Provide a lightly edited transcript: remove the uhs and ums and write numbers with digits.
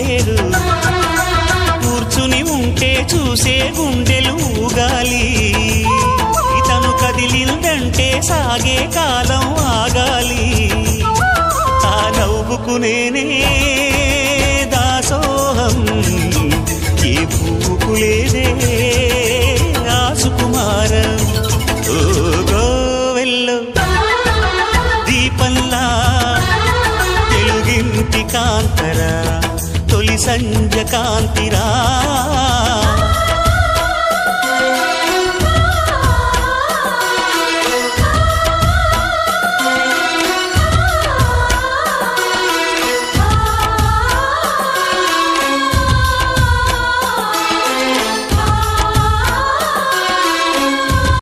పేరు కూర్చుని ఉంటే చూసే గుండెలు ఊగాలి ఇతను కదిలిందంటే సాగే కాలం ఆగాలి ఆ నవ్వుకు నేనే దాసోహం ఏ పువ్వుకు లేదే ఆ సుకుమారం ఓ గోవెల్లో దీపంలా తెలుగింటి కాంతరా తొలి సంజ కాంతిరా